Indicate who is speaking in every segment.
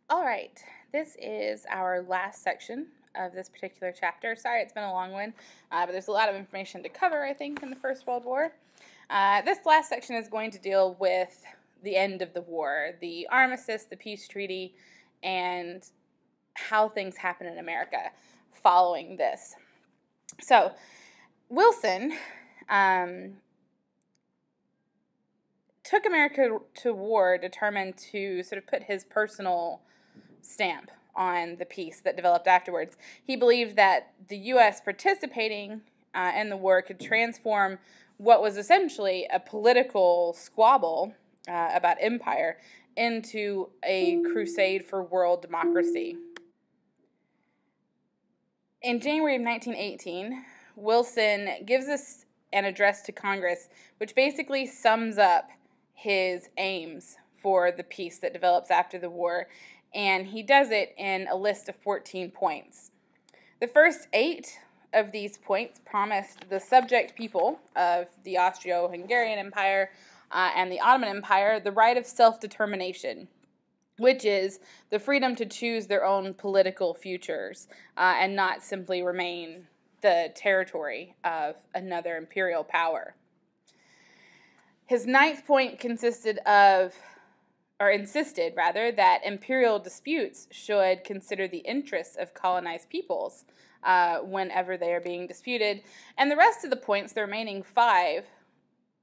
Speaker 1: All right, this is our last section of this particular chapter. Sorry, it's been a long one, but there's a lot of information to cover, I think, in the First World War. This last section is going to deal with the end of the war, the armistice, the peace treaty, and how things happen in America following this. So, Wilson took America to war determined to sort of put his personal stamp on the peace that developed afterwards. He believed that the U.S. participating in the war could transform what was essentially a political squabble about empire into a crusade for world democracy. In January of 1918, Wilson gives us an address to Congress, which basically sums up his aims for the peace that develops after the war, and he does it in a list of 14 points. The first 8 of these points promised the subject people of the Austro-Hungarian Empire and the Ottoman Empire the right of self-determination, which is the freedom to choose their own political futures and not simply remain the territory of another imperial power. His 9th point insisted that imperial disputes should consider the interests of colonized peoples whenever they are being disputed. And the rest of the points, the remaining 5,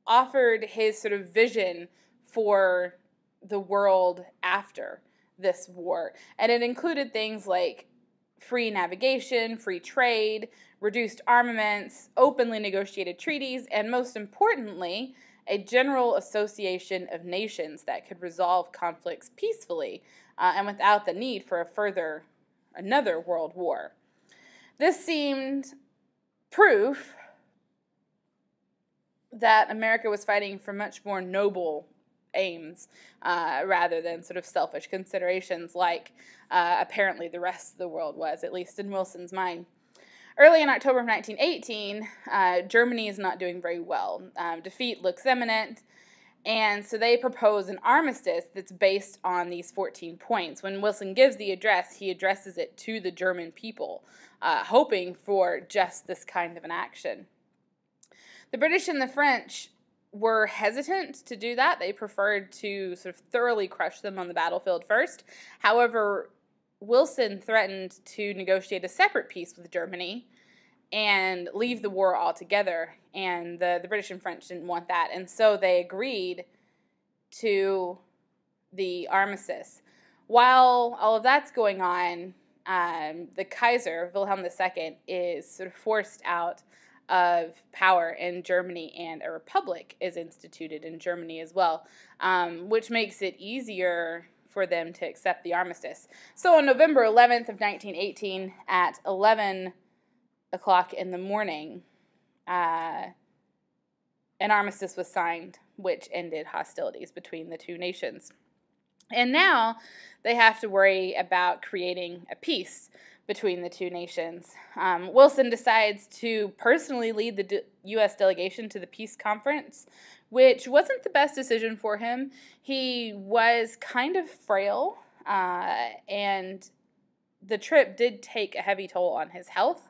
Speaker 1: offered his sort of vision for the world after this war. And it included things like free navigation, free trade, reduced armaments, openly negotiated treaties, and most importantly, a general association of nations that could resolve conflicts peacefully and without the need for another world war. This seemed proof that America was fighting for much more noble aims rather than sort of selfish considerations like apparently the rest of the world was, at least in Wilson's mind. Early in October of 1918, Germany is not doing very well. Defeat looks imminent, and so they propose an armistice that's based on these 14 points. When Wilson gives the address, he addresses it to the German people, hoping for just this kind of an action. The British and the French were hesitant to do that. They preferred to sort of thoroughly crush them on the battlefield first. However, Wilson threatened to negotiate a separate peace with Germany and leave the war altogether, and the British and French didn't want that, and so they agreed to the armistice. While all of that's going on, the Kaiser, Wilhelm II, is sort of forced out of power in Germany, and a republic is instituted in Germany as well, which makes it easier for them to accept the armistice. So on November 11th of 1918 at 11 o'clock in the morning, an armistice was signed, which ended hostilities between the two nations. And now they have to worry about creating a peace between the two nations. Wilson decides to personally lead the U.S. delegation to the peace conference, which wasn't the best decision for him. He was kind of frail, and the trip did take a heavy toll on his health,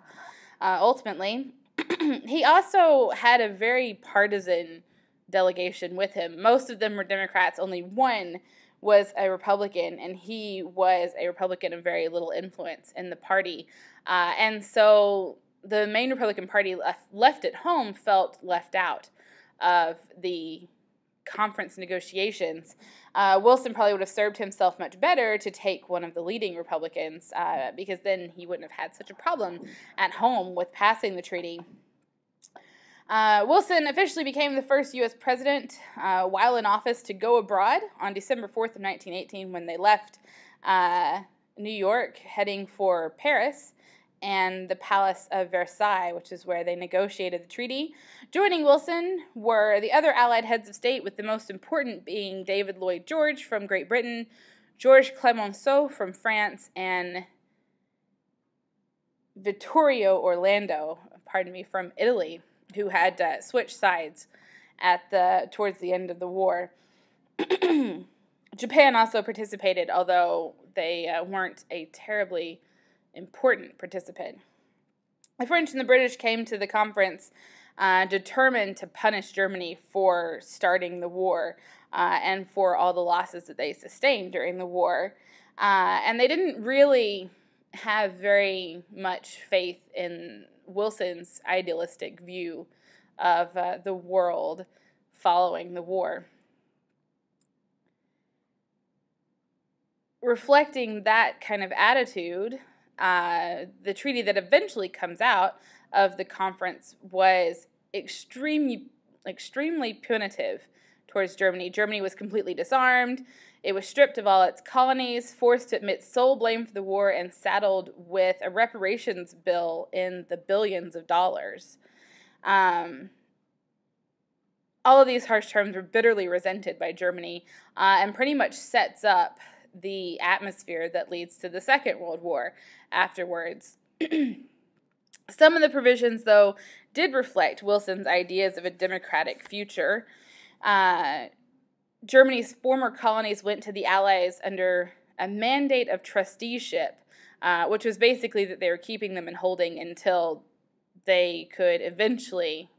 Speaker 1: ultimately. He also had a very partisan delegation with him. Most of them were Democrats. Only one was a Republican, and he was a Republican of very little influence in the party. And so the main Republican Party left at home felt left out of the conference negotiations. Wilson probably would have served himself much better to take one of the leading Republicans because then he wouldn't have had such a problem at home with passing the treaty. Wilson officially became the first U.S. president while in office to go abroad on December 4th of 1918 when they left New York heading for Paris and the Palace of Versailles, which is where they negotiated the treaty. Joining Wilson were the other Allied heads of state, with the most important being David Lloyd George from Great Britain, Georges Clemenceau from France, and Vittorio Orlando, from Italy, who had switched sides towards the end of the war. Japan also participated, although they weren't a terribly important participant. The French and the British came to the conference determined to punish Germany for starting the war and for all the losses that they sustained during the war. And they didn't really have very much faith in Wilson's idealistic view of the world following the war. Reflecting that kind of attitude, the treaty that eventually comes out of the conference was extremely punitive towards Germany. Germany was completely disarmed. It was stripped of all its colonies, forced to admit sole blame for the war, and saddled with a reparations bill in the billions of dollars. All of these harsh terms were bitterly resented by Germany and pretty much sets up the atmosphere that leads to the Second World War afterwards. Some of the provisions, though, did reflect Wilson's ideas of a democratic future. Germany's former colonies went to the Allies under a mandate of trusteeship, which was basically that they were keeping them in holding until they could eventually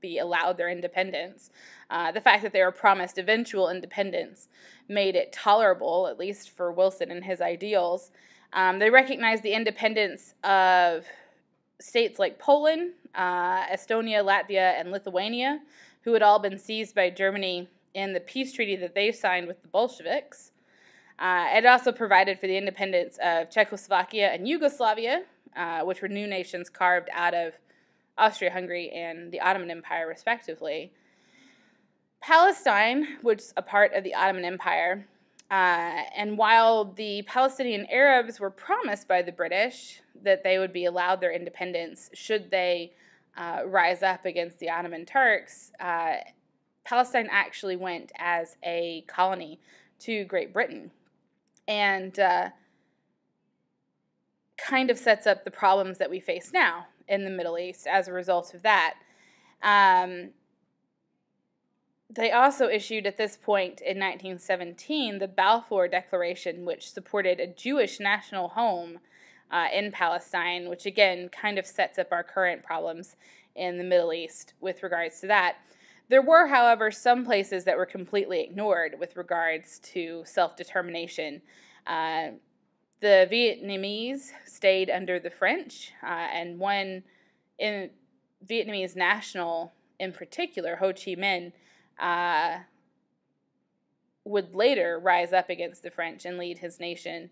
Speaker 1: be allowed their independence. The fact that they were promised eventual independence made it tolerable, at least for Wilson and his ideals. They recognized the independence of states like Poland, Estonia, Latvia, and Lithuania, who had all been seized by Germany in the peace treaty that they signed with the Bolsheviks. It also provided for the independence of Czechoslovakia and Yugoslavia, which were new nations carved out of Austria-Hungary and the Ottoman Empire, respectively. Palestine was a part of the Ottoman Empire, and while the Palestinian Arabs were promised by the British that they would be allowed their independence should they rise up against the Ottoman Turks, Palestine actually went as a colony to Great Britain, and kind of sets up the problems that we face now in the Middle East as a result of that. They also issued at this point in 1917 the Balfour Declaration, which supported a Jewish national home in Palestine, which again kind of sets up our current problems in the Middle East with regards to that. There were, however, some places that were completely ignored with regards to self-determination. The Vietnamese stayed under the French, and one Vietnamese national in particular, Ho Chi Minh, would later rise up against the French and lead his nation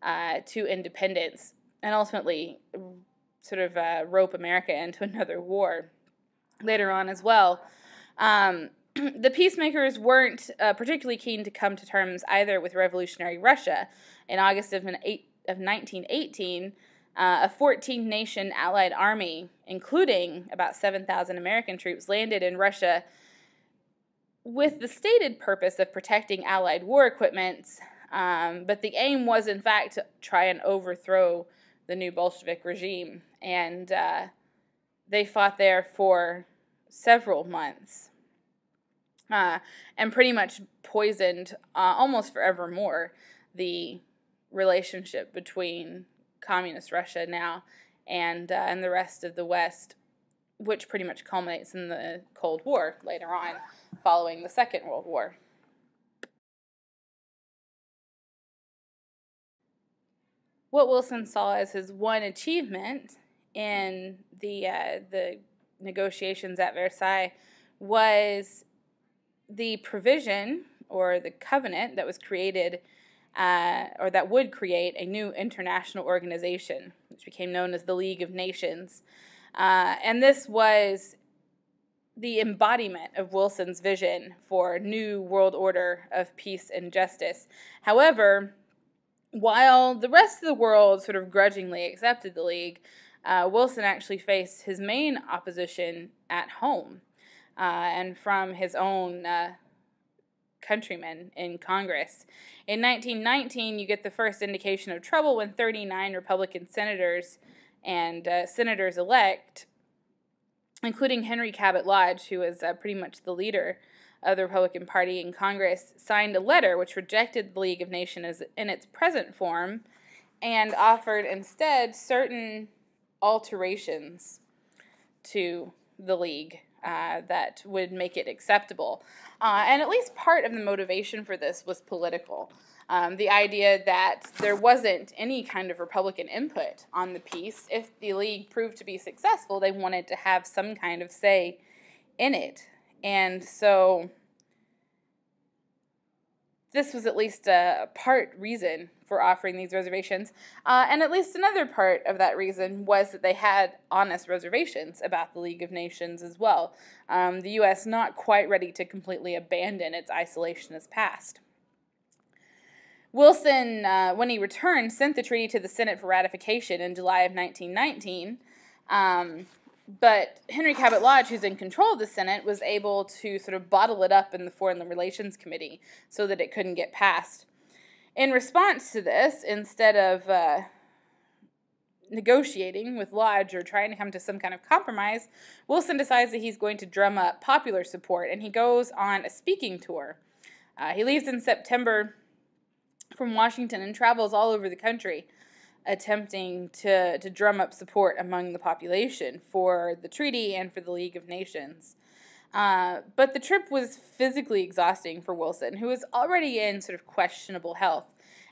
Speaker 1: to independence and ultimately sort of rope America into another war later on as well. The peacemakers weren't particularly keen to come to terms either with revolutionary Russia. In August of 1918, a 14-nation allied army, including about 7,000 American troops, landed in Russia with the stated purpose of protecting Allied war equipment, but the aim was, in fact, to try and overthrow the new Bolshevik regime. And they fought there for several months and pretty much poisoned almost forevermore the relationship between communist Russia now and the rest of the West, which pretty much culminates in the Cold War later on, following the Second World War. What Wilson saw as his one achievement in the negotiations at Versailles was the provision or the covenant that was created or that would create a new international organization, which became known as the League of Nations. And this was the embodiment of Wilson's vision for a new world order of peace and justice. However, while the rest of the world sort of grudgingly accepted the League, Wilson actually faced his main opposition at home and from his own countrymen in Congress. In 1919, you get the first indication of trouble when 39 Republican senators and senators-elect, including Henry Cabot Lodge, who was pretty much the leader of the Republican Party in Congress signed a letter which rejected the League of Nations in its present form and offered instead certain alterations to the League that would make it acceptable. And at least part of the motivation for this was political. The idea that there wasn't any kind of Republican input on the peace. If the League proved to be successful, they wanted to have some kind of say in it. And so this was at least a part reason for offering these reservations. And at least another part of that reason was that they had honest reservations about the League of Nations as well. The U.S. not quite ready to completely abandon its isolationist past. Wilson, when he returned, sent the treaty to the Senate for ratification in July of 1919. But Henry Cabot Lodge, who's in control of the Senate, was able to sort of bottle it up in the Foreign Relations Committee so that it couldn't get passed. In response to this, instead of negotiating with Lodge or trying to come to some kind of compromise, Wilson decides that he's going to drum up popular support, and he goes on a speaking tour. He leaves in September from Washington and travels all over the country, attempting to drum up support among the population for the treaty and for the League of Nations. But the trip was physically exhausting for Wilson, who was already in sort of questionable health.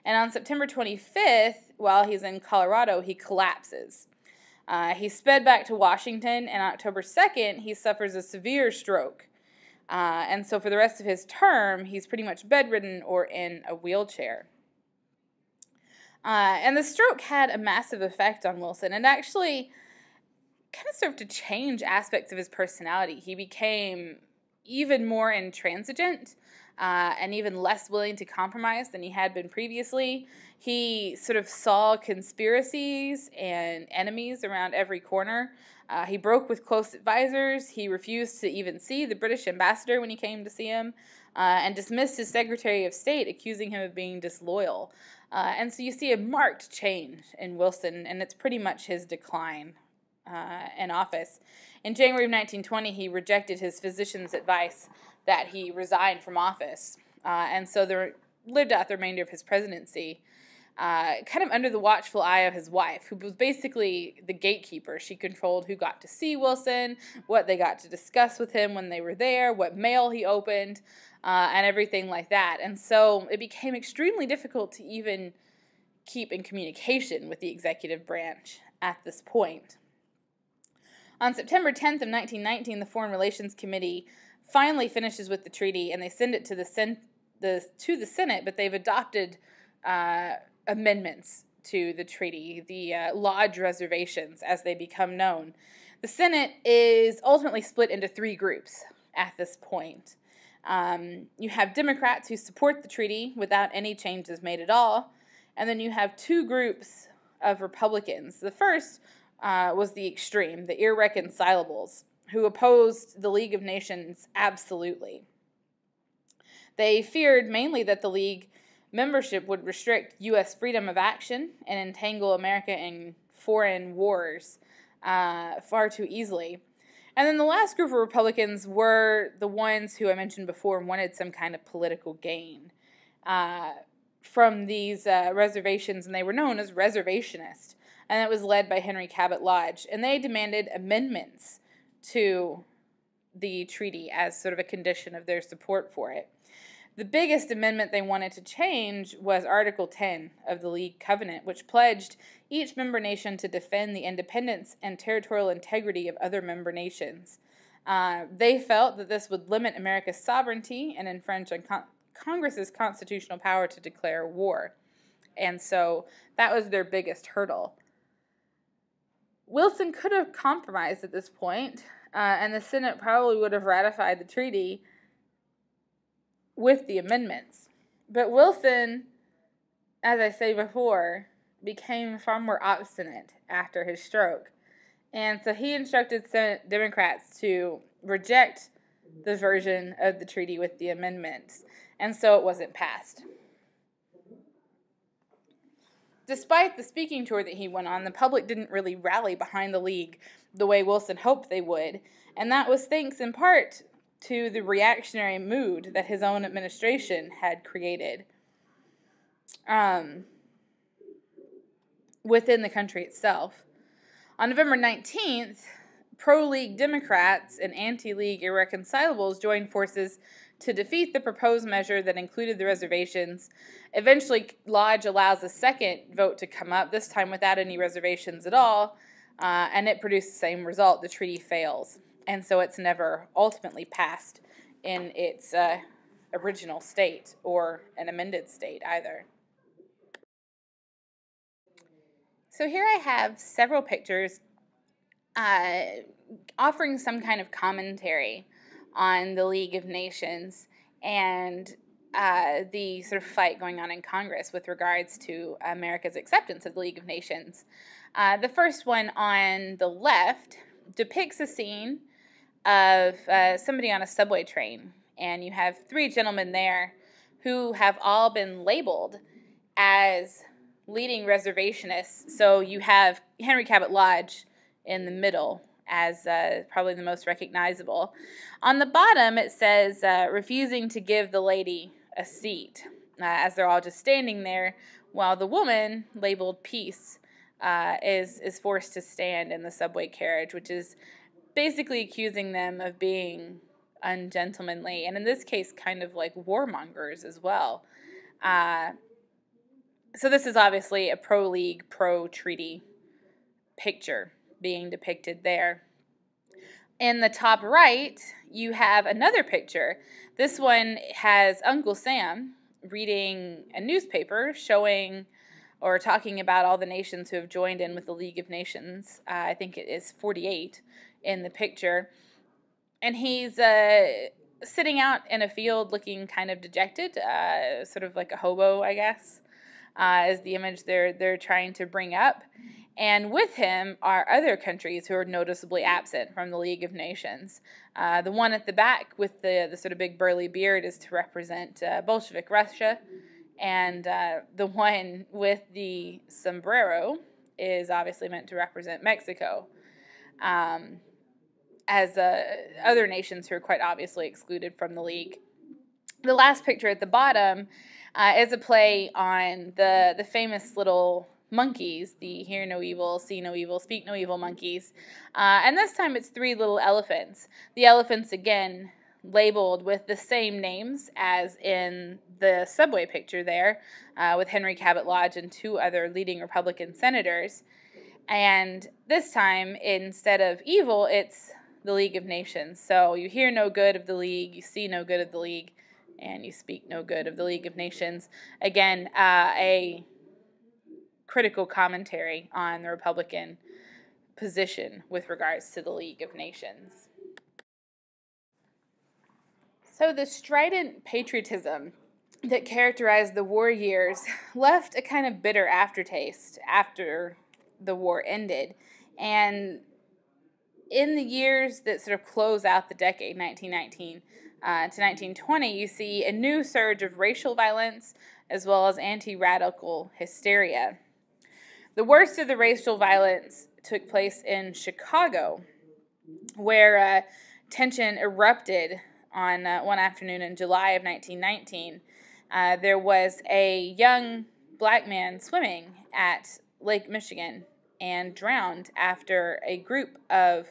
Speaker 1: And on September 25th, while he's in Colorado, he collapses. He sped back to Washington, and October 2nd, he suffers a severe stroke. And so for the rest of his term, he's pretty much bedridden or in a wheelchair. And the stroke had a massive effect on Wilson, and actually kind of served to change aspects of his personality. He became even more intransigent and even less willing to compromise than he had been previously. He sort of saw conspiracies and enemies around every corner. He broke with close advisors. He refused to even see the British ambassador when he came to see him, and dismissed his Secretary of State, accusing him of being disloyal. And so you see a marked change in Wilson, and it's pretty much his decline in office. In January of 1920, he rejected his physician's advice that he resign from office. And so there lived out the remainder of his presidency, kind of under the watchful eye of his wife, who was basically the gatekeeper. She controlled who got to see Wilson, what they got to discuss with him when they were there, what mail he opened, and everything like that. And so it became extremely difficult to even keep in communication with the executive branch at this point. On September 10th of 1919, the Foreign Relations Committee finally finishes with the treaty, and they send it to the Senate, but they've adopted amendments to the treaty, the Lodge reservations, as they become known. The Senate is ultimately split into three groups at this point. You have Democrats who support the treaty without any changes made at all, and then you have two groups of Republicans. The first was the extreme, the irreconcilables, who opposed the League of Nations absolutely. They feared mainly that the League membership would restrict U.S. freedom of action and entangle America in foreign wars far too easily. And then the last group of Republicans were the ones who I mentioned before wanted some kind of political gain from these reservations, and they were known as reservationists. And it was led by Henry Cabot Lodge. And they demanded amendments to the treaty as sort of a condition of their support for it. The biggest amendment they wanted to change was Article 10 of the League Covenant, which pledged each member nation to defend the independence and territorial integrity of other member nations. They felt that this would limit America's sovereignty and infringe on Congress's constitutional power to declare war. And so that was their biggest hurdle. Wilson could have compromised at this point, and the Senate probably would have ratified the treaty with the amendments. But Wilson, as I say before, became far more obstinate after his stroke. And so he instructed Senate Democrats to reject the version of the treaty with the amendments. And so it wasn't passed. Despite the speaking tour that he went on, the public didn't really rally behind the League the way Wilson hoped they would. And that was thanks in part to the reactionary mood that his own administration had created within the country itself. On November 19th, pro-League Democrats and anti-League irreconcilables joined forces to defeat the proposed measure that included the reservations. Eventually, Lodge allows a second vote to come up, this time without any reservations at all, and it produced the same result. The treaty fails, and so it's never ultimately passed in its original state or an amended state either. So here I have several pictures offering some kind of commentary on the League of Nations and the sort of fight going on in Congress with regards to America's acceptance of the League of Nations. The first one on the left depicts a scene of somebody on a subway train, and you have three gentlemen there who have all been labeled as leading reservationists. So you have Henry Cabot Lodge in the middle as probably the most recognizable. On the bottom, it says, refusing to give the lady a seat, as they're all just standing there, while the woman, labeled Peace, is forced to stand in the subway carriage, which is basically accusing them of being ungentlemanly, and in this case, kind of like warmongers as well. So this is obviously a pro-League, pro-treaty picture being depicted there. In the top right, you have another picture. This one has Uncle Sam reading a newspaper showing or talking about all the nations who have joined in with the League of Nations. I think it is 48 in the picture. And he's sitting out in a field looking kind of dejected, sort of like a hobo, I guess, is the image they're trying to bring up. And with him are other countries who are noticeably absent from the League of Nations. The one at the back with the sort of big burly beard is to represent Bolshevik Russia. And the one with the sombrero is obviously meant to represent Mexico. As other nations who are quite obviously excluded from the League. The last picture at the bottom is a play on the famous little monkeys, the hear no evil, see no evil, speak no evil monkeys. And this time it's three little elephants. The elephants, again, labeled with the same names as in the subway picture there, with Henry Cabot Lodge and two other leading Republican senators. And this time, instead of evil, it's the League of Nations. So you hear no good of the League, you see no good of the League, and you speak no good of the League of Nations. Again, a critical commentary on the Republican position with regards to the League of Nations. So the strident patriotism that characterized the war years left a kind of bitter aftertaste after the war ended. And in the years that sort of close out the decade, 1919 to 1920, you see a new surge of racial violence as well as anti-radical hysteria. The worst of the racial violence took place in Chicago, where tension erupted on one afternoon in July of 1919. There was a young black man swimming at Lake Michigan and drowned after a group of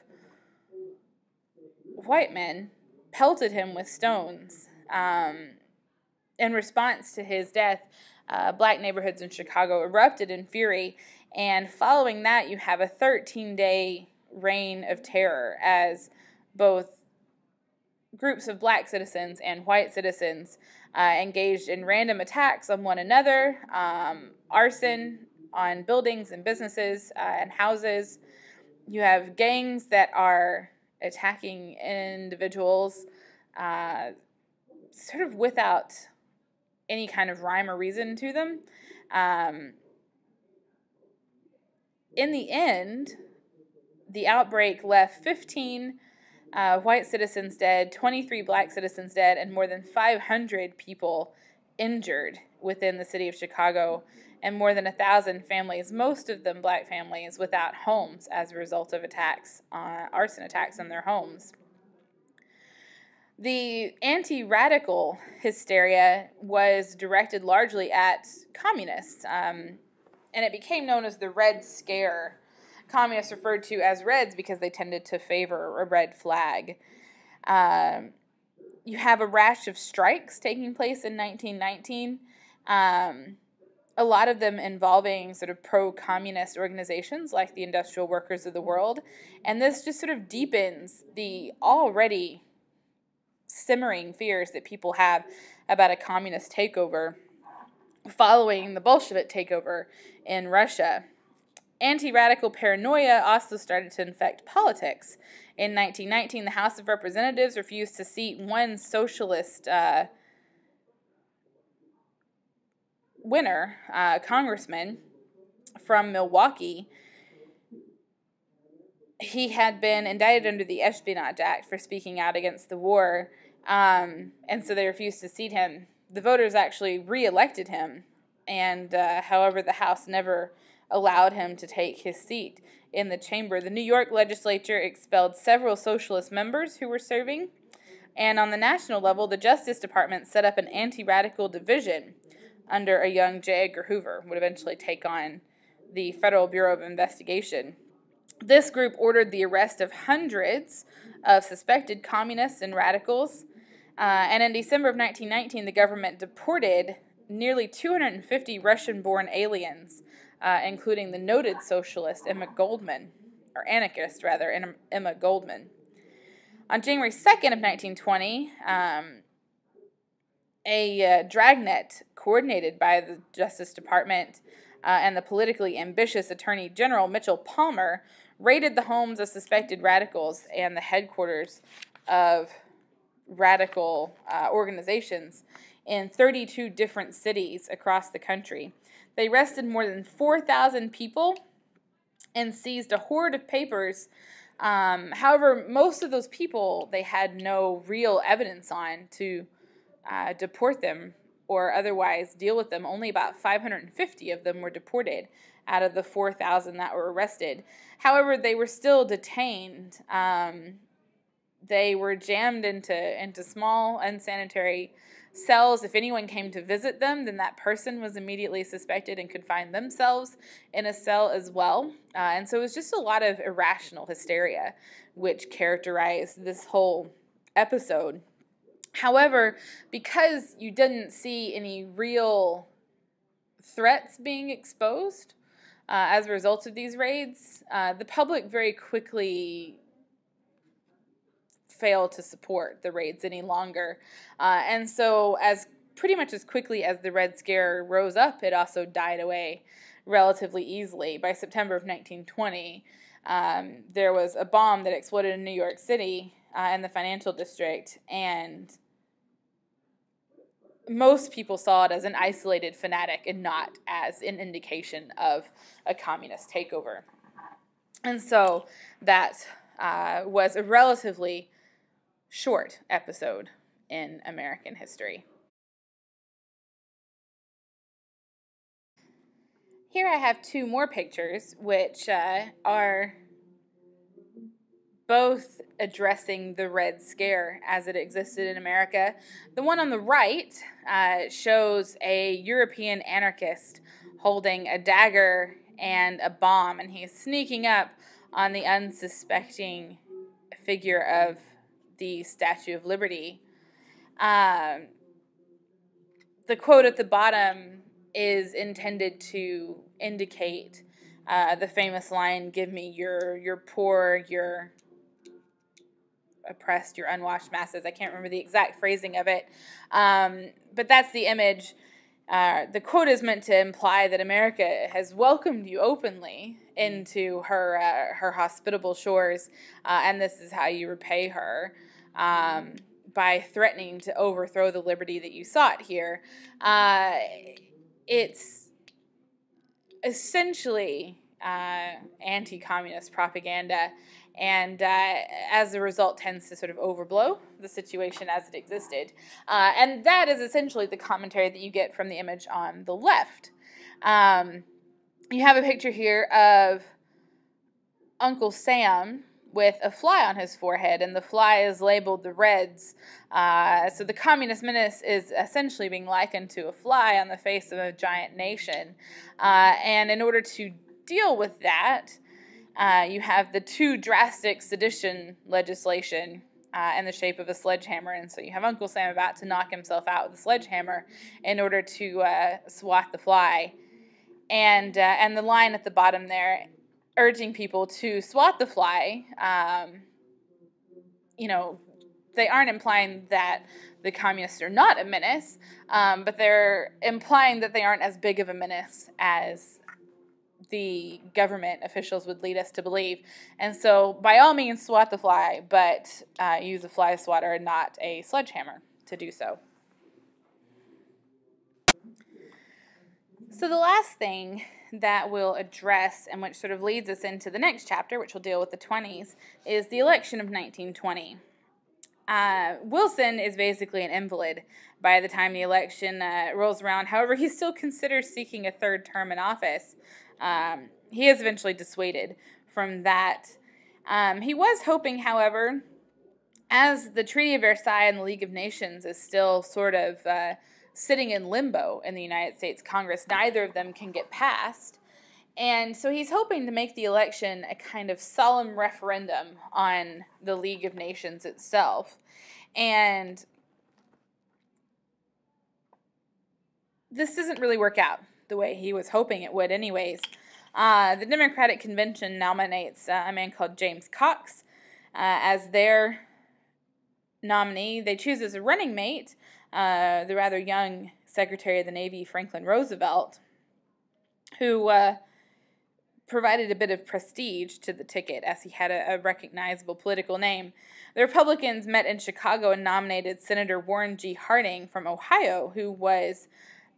Speaker 1: white men pelted him with stones. In response to his death, black neighborhoods in Chicago erupted in fury, and following that you have a 13-day reign of terror as both groups of black citizens and white citizens engaged in random attacks on one another, arson on buildings and businesses and houses. You have gangs that are attacking individuals sort of without any kind of rhyme or reason to them. In the end, the outbreak left 15 white citizens dead, 23 black citizens dead, and more than 500 people injured within the city of Chicago, and more than 1,000 families, most of them black families, without homes as a result of attacks, arson attacks on their homes. The anti-radical hysteria was directed largely at communists, and it became known as the Red Scare. Communists referred to as Reds because they tended to favor a red flag. You have a rash of strikes taking place in 1919, a lot of them involving sort of pro-communist organizations like the Industrial Workers of the World, and this just sort of deepens the already simmering fears that people have about a communist takeover following the Bolshevik takeover in Russia. Anti-radical paranoia also started to infect politics. In 1919, the House of Representatives refused to seat one socialist congressman from Milwaukee. He had been indicted under the Espionage Act for speaking out against the war, and so they refused to seat him. The voters actually re-elected him, and however, the House never allowed him to take his seat in the chamber. The New York legislature expelled several socialist members who were serving, and on the national level, the Justice Department set up an anti-radical division under a young J. Edgar Hoover, would eventually take on the Federal Bureau of Investigation. This group ordered the arrest of hundreds of suspected communists and radicals, and in December of 1919, the government deported nearly 250 Russian-born aliens, including the noted socialist Emma Goldman, or anarchist rather, Emma Goldman. On January 2nd of 1920, a dragnet coordinated by the Justice Department and the politically ambitious Attorney General Mitchell Palmer raided the homes of suspected radicals and the headquarters of radical organizations in 32 different cities across the country. They arrested more than 4,000 people and seized a hoard of papers. However, most of those people, they had no real evidence on to deport them or otherwise deal with them. Only about 550 of them were deported out of the 4,000 that were arrested. However, they were still detained. They were jammed into small, unsanitary cells. If anyone came to visit them, then that person was immediately suspected and could find themselves in a cell as well. And so it was just a lot of irrational hysteria which characterized this whole episode. However, because you didn't see any real threats being exposed as a result of these raids, the public very quickly failed to support the raids any longer. And so pretty much as quickly as the Red Scare rose up, it also died away relatively easily. By September of 1920, there was a bomb that exploded in New York City in the financial district, and most people saw it as an isolated fanatic and not as an indication of a communist takeover. And so that was a relatively short episode in American history. Here I have two more pictures which are both addressing the Red Scare as it existed in America. The one on the right shows a European anarchist holding a dagger and a bomb, and he's sneaking up on the unsuspecting figure of the Statue of Liberty. The quote at the bottom is intended to indicate the famous line, "Give me your poor, your oppressed, your unwashed masses." I can't remember the exact phrasing of it, but that's the image. The quote is meant to imply that America has welcomed you openly into her hospitable shores, and this is how you repay her, by threatening to overthrow the liberty that you sought here. It's essentially anti-communist propaganda, and as a result tends to sort of overblow the situation as it existed. And that is essentially the commentary that you get from the image on the left. You have a picture here of Uncle Sam with a fly on his forehead, and the fly is labeled the Reds. So the Communist Menace is essentially being likened to a fly on the face of a giant nation. And in order to deal with that, you have the two drastic sedition legislation in the shape of a sledgehammer. And so you have Uncle Sam about to knock himself out with a sledgehammer in order to swat the fly. And the line at the bottom there, urging people to swat the fly, they aren't implying that the communists are not a menace, but they're implying that they aren't as big of a menace as the government officials would lead us to believe. And so, by all means, swat the fly, but use a fly swatter and not a sledgehammer to do so. So the last thing that we'll address, and which sort of leads us into the next chapter, which will deal with the 20s, is the election of 1920. Wilson is basically an invalid by the time the election rolls around. However, he still considers seeking a third term in office. He is eventually dissuaded from that. He was hoping, however, as the Treaty of Versailles and the League of Nations is still sort of sitting in limbo in the United States Congress, neither of them can get passed. And so he's hoping to make the election a kind of solemn referendum on the League of Nations itself. And this doesn't really work out the way he was hoping it would anyways. The Democratic Convention nominates a man called James Cox as their nominee. They choose as a running mate the rather young Secretary of the Navy, Franklin Roosevelt, who provided a bit of prestige to the ticket as he had a recognizable political name. The Republicans met in Chicago and nominated Senator Warren G. Harding from Ohio, who was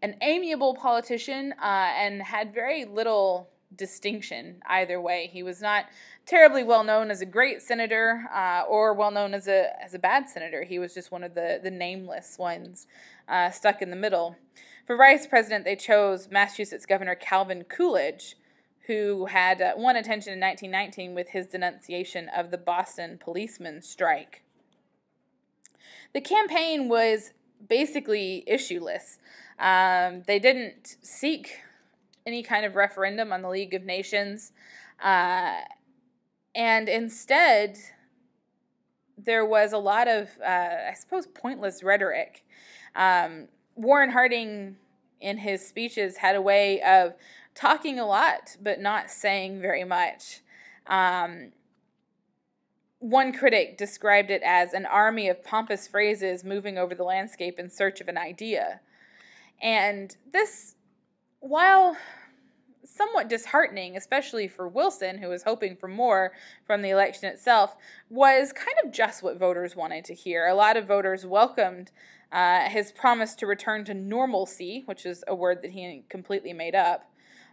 Speaker 1: an amiable politician and had very little distinction either way. He was not terribly well known as a great senator or well known as a bad senator. He was just one of the nameless ones stuck in the middle. For vice president, they chose Massachusetts Governor Calvin Coolidge, who had won attention in 1919 with his denunciation of the Boston policemen's strike. The campaign was basically issueless. They didn't seek any kind of referendum on the League of Nations, and instead there was a lot of, pointless rhetoric. Warren Harding, in his speeches, had a way of talking a lot, but not saying very much. One critic described it as an army of pompous phrases moving over the landscape in search of an idea. And this, while somewhat disheartening, especially for Wilson, who was hoping for more from the election itself, was kind of just what voters wanted to hear. A lot of voters welcomed his promise to return to normalcy, which is a word that he completely made up,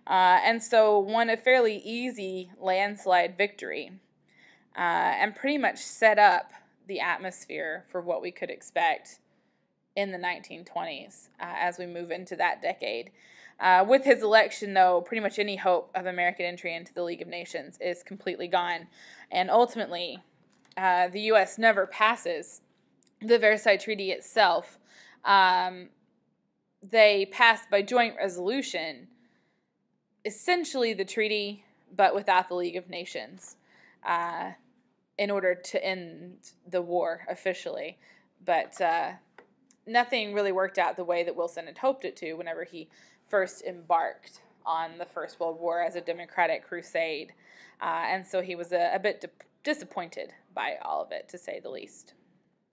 Speaker 1: and so won a fairly easy landslide victory, and pretty much set up the atmosphere for what we could expect in the 1920s as we move into that decade. With his election, though, pretty much any hope of American entry into the League of Nations is completely gone, and ultimately the U.S. never passes the Versailles Treaty itself. They passed by joint resolution essentially the treaty, but without the League of Nations, in order to end the war officially. But nothing really worked out the way that Wilson had hoped it to whenever he first embarked on the First World War as a democratic crusade. And so he was a bit disappointed by all of it, to say the least.